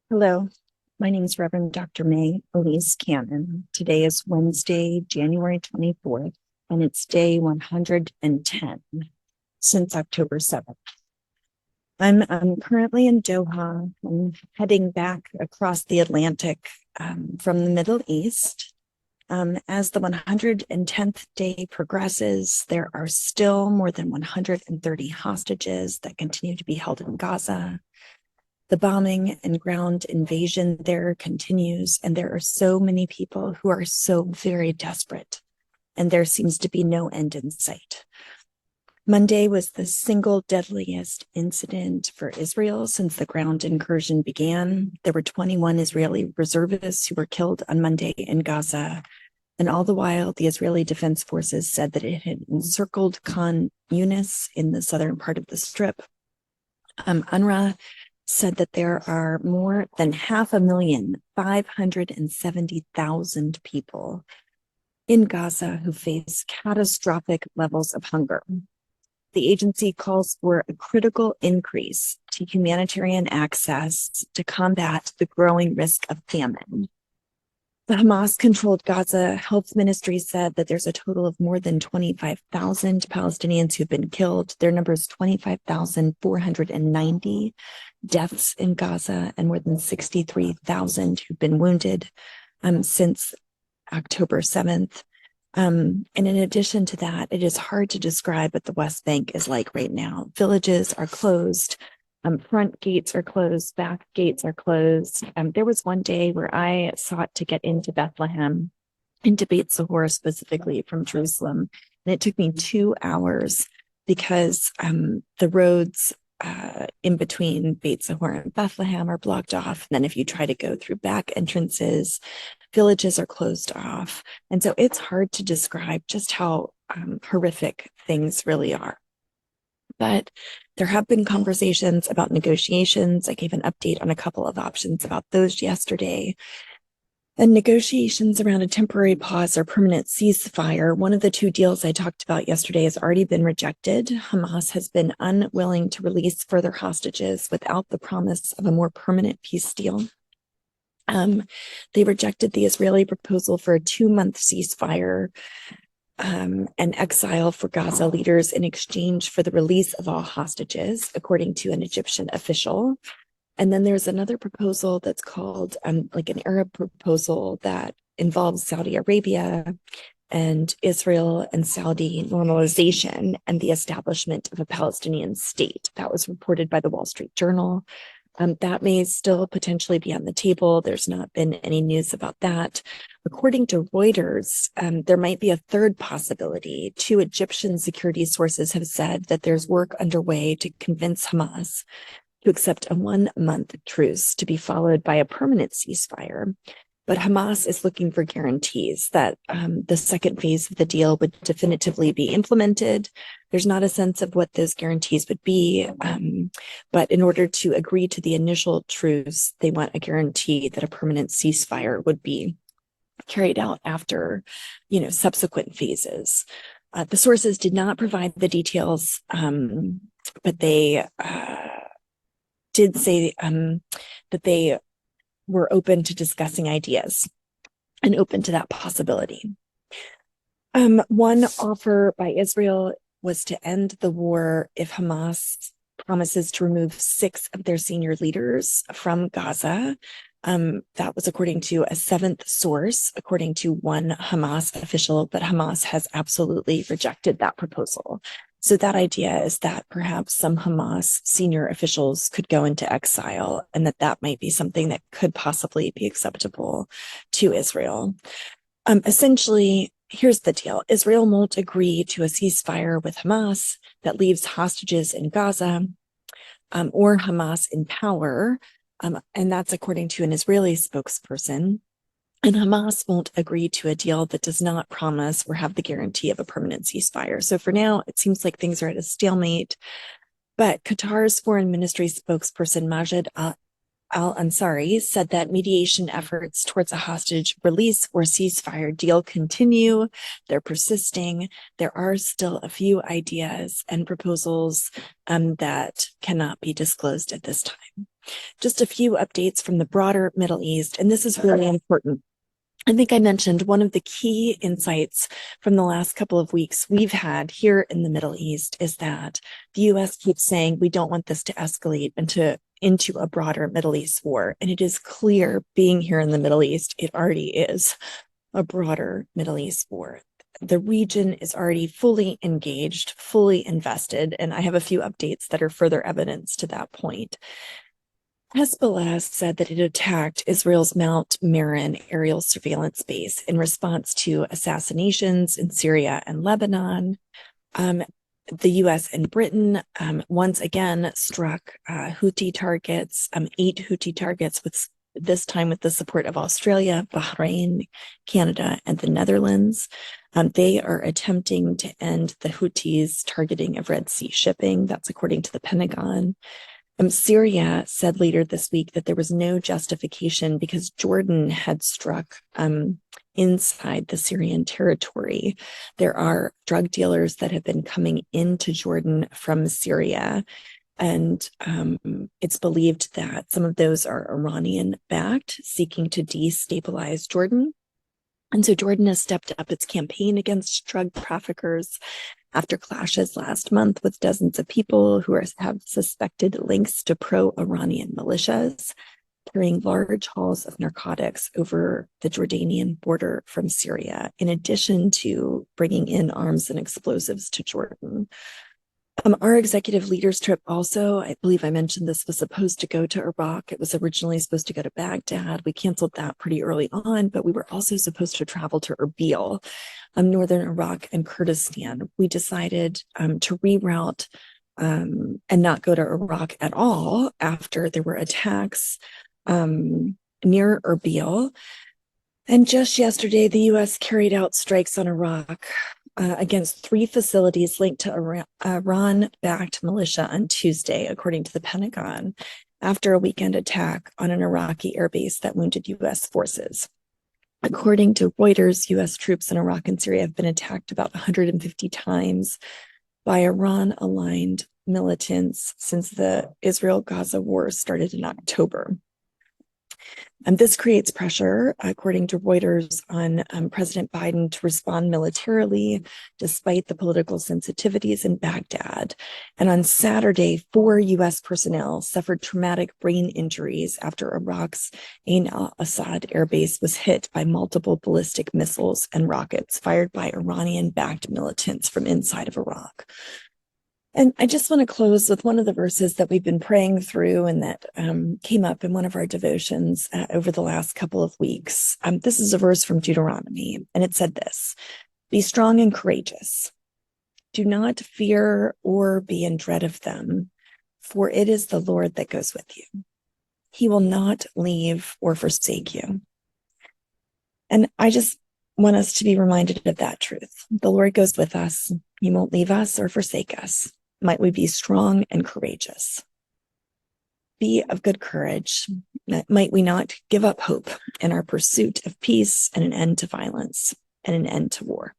Hello, my name is Reverend Dr. May Elise Cannon. Today is Wednesday, January 24th, and it's day 110 since October 7th. I'm currently in Doha. I'm heading back across the Atlantic from the Middle East. As the 110th day progresses, there are still more than 130 hostages that continue to be held in Gaza. The bombing and ground invasion there continues, and there are so many people who are so very desperate, and there seems to be no end in sight. Monday was the single deadliest incident for Israel since the ground incursion began. There were 21 Israeli reservists who were killed on Monday in Gaza, and all the while, the Israeli Defense Forces said that it had encircled Khan Yunis in the southern part of the Strip. UNRWA said that there are more than 570,000 people in Gaza who face catastrophic levels of hunger. The agency calls for a critical increase to humanitarian access to combat the growing risk of famine. The Hamas-controlled Gaza Health Ministry said that there's a total of more than 25,000 Palestinians who've been killed. Their number is 25,490 deaths in Gaza and more than 63,000 who've been wounded since October 7th. And in addition to that, it is hard to describe what the West Bank is like right now. Villages are closed. Front gates are closed, back gates are closed. There was one day where I sought to get into Bethlehem, into Beit Zahor specifically from Jerusalem, and it took me 2 hours because the roads in between Beit Zahor and Bethlehem are blocked off. And then if you try to go through back entrances, villages are closed off. And so it's hard to describe just how horrific things really are. But there have been conversations about negotiations. I gave an update on a couple of options about those yesterday. And negotiations around a temporary pause or permanent ceasefire, one of the two deals I talked about yesterday has already been rejected. Hamas has been unwilling to release further hostages without the promise of a more permanent peace deal. They rejected the Israeli proposal for a 2-month ceasefire and exile for Gaza leaders in exchange for the release of all hostages, according to an Egyptian official. And then there's another proposal that's called like an Arab proposal that involves Saudi Arabia and Israel and Saudi normalization and the establishment of a Palestinian state. That was reported by the Wall Street Journal. That may still potentially be on the table. There's not been any news about that. According to Reuters, there might be a third possibility. Two Egyptian security sources have said that there's work underway to convince Hamas to accept a 1-month truce to be followed by a permanent ceasefire. But Hamas is looking for guarantees that the second phase of the deal would definitively be implemented. There's not a sense of what those guarantees would be. But in order to agree to the initial truce, they want a guarantee that a permanent ceasefire would be carried out after, subsequent phases. The sources did not provide the details, but they did say that they were open to discussing ideas and open to that possibility. One offer by Israel was to end the war if Hamas promises to remove 6 of their senior leaders from Gaza. That was according to a 7th source, according to one Hamas official, but Hamas has absolutely rejected that proposal. So that idea is that perhaps some Hamas senior officials could go into exile and that might be something that could possibly be acceptable to Israel. Essentially, here's the deal. Israel won't agree to a ceasefire with Hamas that leaves hostages in Gaza or Hamas in power. And that's according to an Israeli spokesperson. And Hamas won't agree to a deal that does not promise or have the guarantee of a permanent ceasefire. So for now, it seems like things are at a stalemate. But Qatar's foreign ministry spokesperson Majid al-Ansari said that mediation efforts towards a hostage release or ceasefire deal continue. They're persisting. There are still a few ideas and proposals that cannot be disclosed at this time. Just a few updates from the broader Middle East, and this is really important. I think I mentioned one of the key insights from the last couple of weeks we've had here in the Middle East is that the US keeps saying we don't want this to escalate into a broader Middle East war. And it is clear, being here in the Middle East, it already is a broader Middle East war. The region is already fully engaged, fully invested, and I have a few updates that are further evidence to that point. Hezbollah said that it attacked Israel's Mount Meron aerial surveillance base in response to assassinations in Syria and Lebanon. The US and Britain once again struck Houthi targets, 8 Houthi targets, with this time with the support of Australia, Bahrain, Canada, and the Netherlands. They are attempting to end the Houthis' targeting of Red Sea shipping. That's according to the Pentagon. Syria said later this week that there was no justification because Jordan had struck inside the Syrian territory. There are drug dealers that have been coming into Jordan from Syria, and it's believed that some of those are Iranian-backed, seeking to destabilize Jordan. And so Jordan has stepped up its campaign against drug traffickers after clashes last month with dozens of people who have suspected links to pro-Iranian militias carrying large hauls of narcotics over the Jordanian border from Syria, in addition to bringing in arms and explosives to Jordan. Our executive leaders trip also, I believe I mentioned this, was supposed to go to Iraq. It was originally supposed to go to Baghdad. We canceled that pretty early on, but we were also supposed to travel to Erbil, northern Iraq and Kurdistan. We decided to reroute and not go to Iraq at all after there were attacks near Erbil. And just yesterday, the US carried out strikes on Iraq against 3 facilities linked to Iran-backed militia on Tuesday, according to the Pentagon, after a weekend attack on an Iraqi airbase that wounded US forces. According to Reuters, US troops in Iraq and Syria have been attacked about 150 times by Iran-aligned militants since the Israel-Gaza war started in October. And this creates pressure, according to Reuters, on President Biden to respond militarily, despite the political sensitivities in Baghdad. And on Saturday, 4 US personnel suffered traumatic brain injuries after Iraq's Ain al-Assad airbase was hit by multiple ballistic missiles and rockets fired by Iranian-backed militants from inside of Iraq. And I just want to close with one of the verses that we've been praying through and that came up in one of our devotions over the last couple of weeks. This is a verse from Deuteronomy, and it said this: "Be strong and courageous. Do not fear or be in dread of them, for it is the Lord that goes with you. He will not leave or forsake you." And I just want us to be reminded of that truth. The Lord goes with us. He won't leave us or forsake us. Might we be strong and courageous. Be of good courage. Might we not give up hope in our pursuit of peace and an end to violence and an end to war.